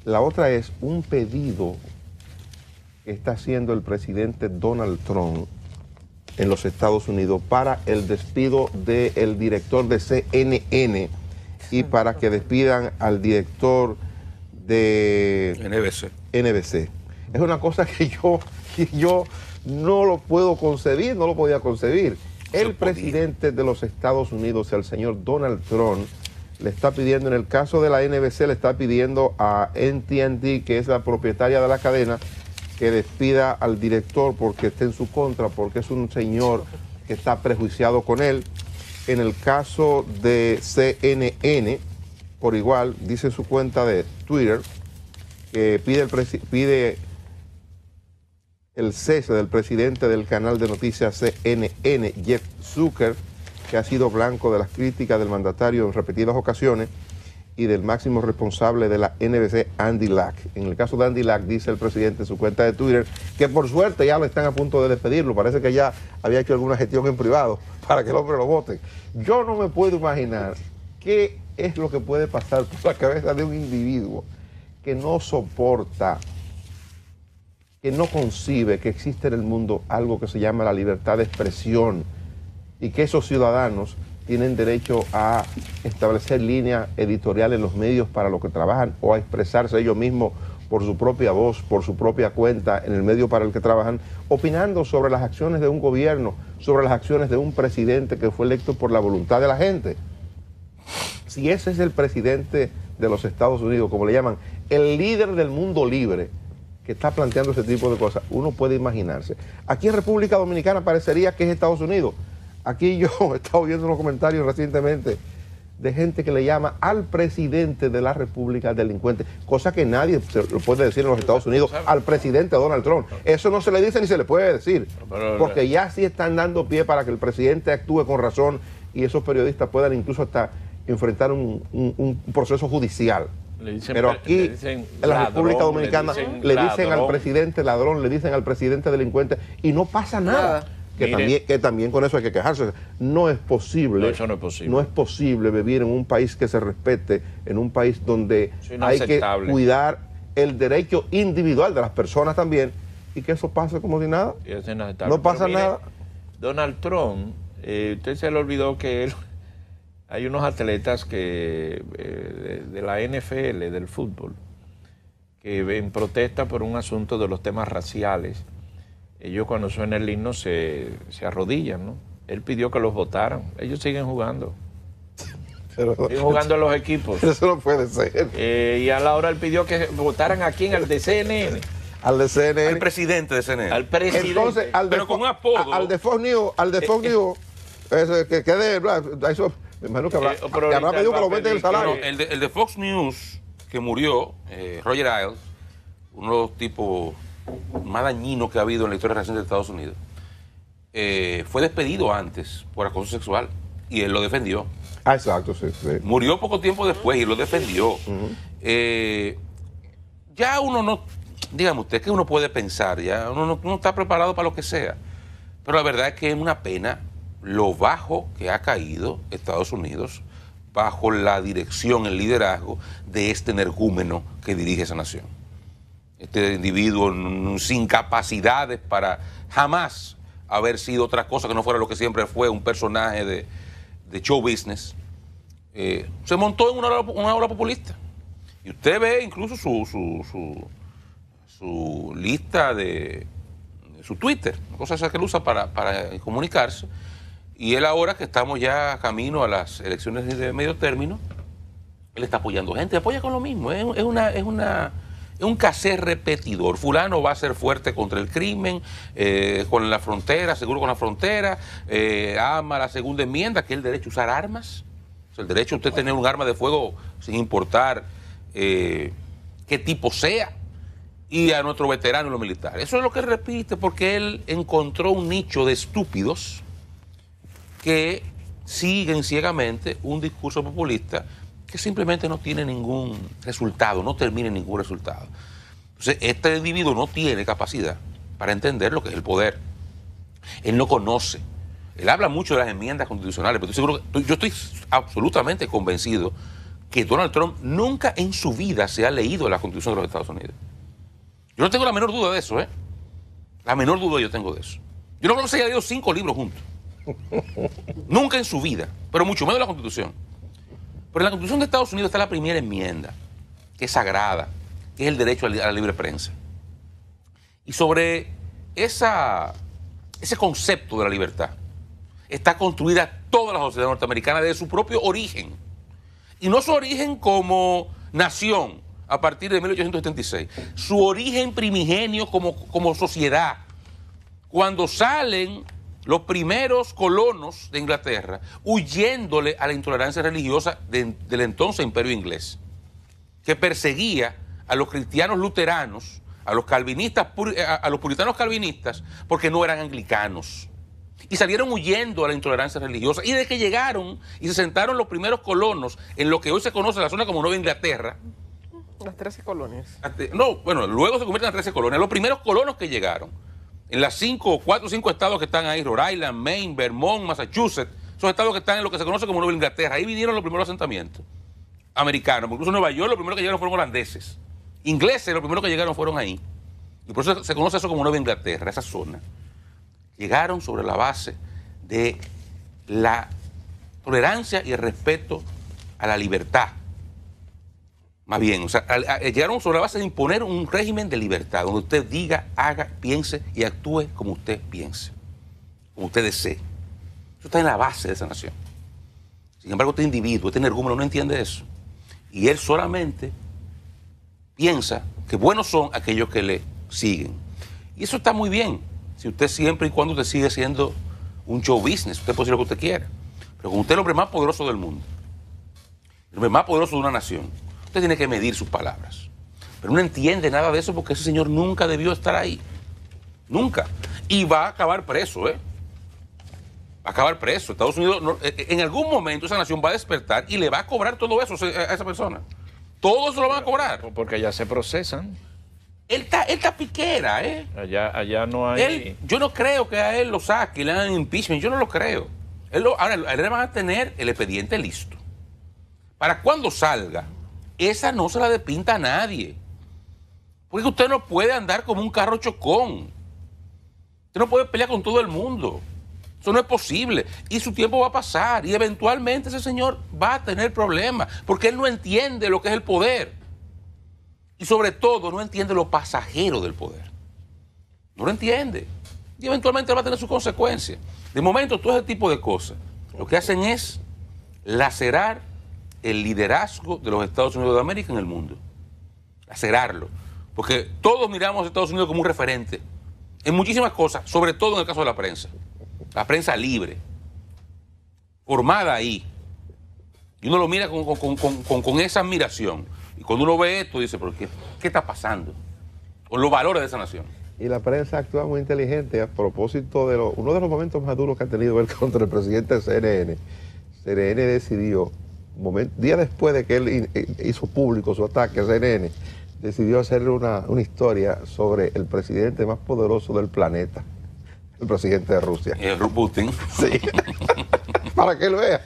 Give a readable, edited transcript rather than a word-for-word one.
La otra es un pedido que está haciendo el presidente Donald Trump en los Estados Unidos para el despido del director de CNN y para que despidan al director de NBC. Es una cosa que yo no lo puedo concebir, no lo podía concebir. El presidente de los Estados Unidos, el señor Donald Trump, le está pidiendo, en el caso de la NBC, le está pidiendo a AT&T, que es la propietaria de la cadena, que despida al director porque esté en su contra, porque es un señor que está prejuiciado con él. En el caso de CNN, por igual, dice en su cuenta de Twitter que pide el cese del presidente del canal de noticias CNN, Jeff Zucker, que ha sido blanco de las críticas del mandatario en repetidas ocasiones, y del máximo responsable de la NBC, Andy Lack. En el caso de Andy Lack, dice el presidente en su cuenta de Twitter que por suerte ya lo están a punto de despedirlo. Parece que ya había hecho alguna gestión en privado para que el hombre lo vote. Yo no me puedo imaginar qué es lo que puede pasar por la cabeza de un individuo que no soporta, que no concibe que existe en el mundo algo que se llama la libertad de expresión y que esos ciudadanos tienen derecho a establecer líneas editoriales en los medios para lo que trabajan o a expresarse ellos mismos por su propia voz, por su propia cuenta en el medio para el que trabajan, opinando sobre las acciones de un gobierno, sobre las acciones de un presidente que fue electo por la voluntad de la gente. Si ese es el presidente de los Estados Unidos, como le llaman, el líder del mundo libre, que está planteando ese tipo de cosas, uno puede imaginarse. Aquí en República Dominicana parecería que es Estados Unidos. Aquí yo he estado viendo unos comentarios recientemente de gente que le llama al presidente de la República delincuente, cosa que nadie se lo puede decir en los Estados Unidos al presidente Donald Trump. Eso no se le dice ni se le puede decir, porque ya sí están dando pie para que el presidente actúe con razón y esos periodistas puedan incluso hasta enfrentar un proceso judicial. Pero aquí en la República Dominicana le dicen al presidente ladrón, le dicen al presidente delincuente y no pasa nada. Que también con eso hay que quejarse. No es posible. No, eso no es posible. No es posible vivir en un país que se respete, en un país donde hay que cuidar el derecho individual de las personas también, y que eso pase como si nada. No pasa nada. Donald Trump, usted se le olvidó que hay unos atletas que de la NFL, del fútbol, que en protesta por un asunto de los temas raciales, ellos cuando suena el himno se arrodillan, ¿no? Él pidió que los votaran. Ellos siguen jugando. Siguen jugando en los equipos. Eso no puede ser. Y a la hora él pidió que votaran a quién, al de CNN. Al de CNN. Al presidente de CNN. Al presidente. Entonces, pero con un apodo. Al de Fox News, que quede, eso, me imagino que habrá pedido que lo aumenten el salario. No, el de Fox News, que murió, Roger Ailes, uno de los tipos más dañinos que ha habido en la historia reciente de Estados Unidos, fue despedido antes por acoso sexual y él lo defendió. Ah, exacto, sí. Murió poco tiempo después y lo defendió. Ya uno no, dígame usted, que uno puede pensar, ya uno no está preparado para lo que sea, pero la verdad es que es una pena lo bajo que ha caído Estados Unidos bajo la dirección, el liderazgo de este energúmeno que dirige esa nación. Este individuo sin capacidades para jamás haber sido otra cosa que no fuera lo que siempre fue, un personaje de show business, se montó en una ola populista. Y usted ve incluso su lista de su Twitter, cosas que él usa para comunicarse. Y él ahora que estamos ya camino a las elecciones de medio término, él está apoyando gente, apoya con lo mismo, es un caser repetidor. Fulano va a ser fuerte contra el crimen, con la frontera, seguro con la frontera, ama la segunda enmienda, que es el derecho a usar armas. O sea, el derecho a usted tener un arma de fuego sin importar qué tipo sea, y a nuestro veterano y los militares. Eso es lo que repite, porque él encontró un nicho de estúpidos que siguen ciegamente un discurso populista que simplemente no tiene ningún resultado, no termina en ningún resultado. Entonces, este individuo no tiene capacidad para entender lo que es el poder. Él no conoce. Él habla mucho de las enmiendas constitucionales, pero yo estoy absolutamente convencido que Donald Trump nunca en su vida se ha leído la Constitución de los Estados Unidos. Yo no tengo la menor duda de eso, ¿eh? La menor duda yo tengo de eso. Yo no creo que se haya leído 5 libros juntos. Nunca en su vida, pero mucho menos la Constitución. Pero en la Constitución de Estados Unidos está la primera enmienda, que es sagrada, que es el derecho a la libre prensa. Y sobre ese concepto de la libertad está construida toda la sociedad norteamericana desde su propio origen. Y no su origen como nación a partir de 1876, su origen primigenio como sociedad. Cuando salen los primeros colonos de Inglaterra huyéndole a la intolerancia religiosa del entonces imperio inglés, que perseguía a los cristianos luteranos, a los calvinistas, a los puritanos calvinistas, porque no eran anglicanos. Y salieron huyendo a la intolerancia religiosa. Y de que llegaron y se sentaron los primeros colonos en lo que hoy se conoce la zona como Nueva Inglaterra. Las 13 colonias. No, bueno, luego se convierten en 13 colonias. Los primeros colonos que llegaron, en las 4 o 5 estados que están ahí, Rhode Island, Maine, Vermont, Massachusetts, esos estados que están en lo que se conoce como Nueva Inglaterra. Ahí vinieron los primeros asentamientos americanos. Incluso en Nueva York los primeros que llegaron fueron holandeses. Ingleses, los primeros que llegaron fueron ahí. Y por eso se conoce eso como Nueva Inglaterra, esa zona. Llegaron sobre la base de la tolerancia y el respeto a la libertad. Más bien, o sea, llegaron sobre la base de imponer un régimen de libertad, donde usted diga, haga, piense y actúe como usted piense, como usted desee. Eso está en la base de esa nación. Sin embargo, este individuo, este energúmeno no entiende eso. Y él solamente piensa que buenos son aquellos que le siguen. Y eso está muy bien, si usted siempre y cuando usted sigue siendo un show business, usted puede decir lo que usted quiera. Pero como usted es el hombre más poderoso del mundo, el hombre más poderoso de una nación, usted tiene que medir sus palabras. Pero no entiende nada de eso porque ese señor nunca debió estar ahí. Nunca. Y va a acabar preso, ¿eh? Va a acabar preso. Estados Unidos, en algún momento esa nación va a despertar y le va a cobrar todo eso a esa persona. Todo eso lo van a cobrar. Porque allá se procesan. Él está piquera, ¿eh? Allá no hay... Yo no creo que a él lo saque y le hagan impeachment. Yo no lo creo. Ahora, a él le van a tener el expediente listo. Para cuando salga, esa no se la despinta a nadie. Porque usted no puede andar como un carro chocón. Usted no puede pelear con todo el mundo. Eso no es posible. Y su tiempo va a pasar. Y eventualmente ese señor va a tener problemas. Porque él no entiende lo que es el poder. Y sobre todo no entiende lo pasajero del poder. No lo entiende. Y eventualmente va a tener sus consecuencias. De momento, todo ese tipo de cosas lo que hacen es lacerar el liderazgo de los Estados Unidos de América en el mundo. Lacerarlo. Porque todos miramos a Estados Unidos como un referente en muchísimas cosas, sobre todo en el caso de la prensa. La prensa libre, formada ahí. Y uno lo mira con esa admiración. Y cuando uno ve esto, dice, ¿pero qué está pasando? Con los valores de esa nación. Y la prensa actúa muy inteligente a propósito de uno de los momentos más duros que ha tenido él contra el presidente de CNN. CNN decidió, día después de que él hizo público su ataque a CNN, decidió hacerle una historia sobre el presidente más poderoso del planeta, el presidente de Rusia. Putin. Sí, para que él vea.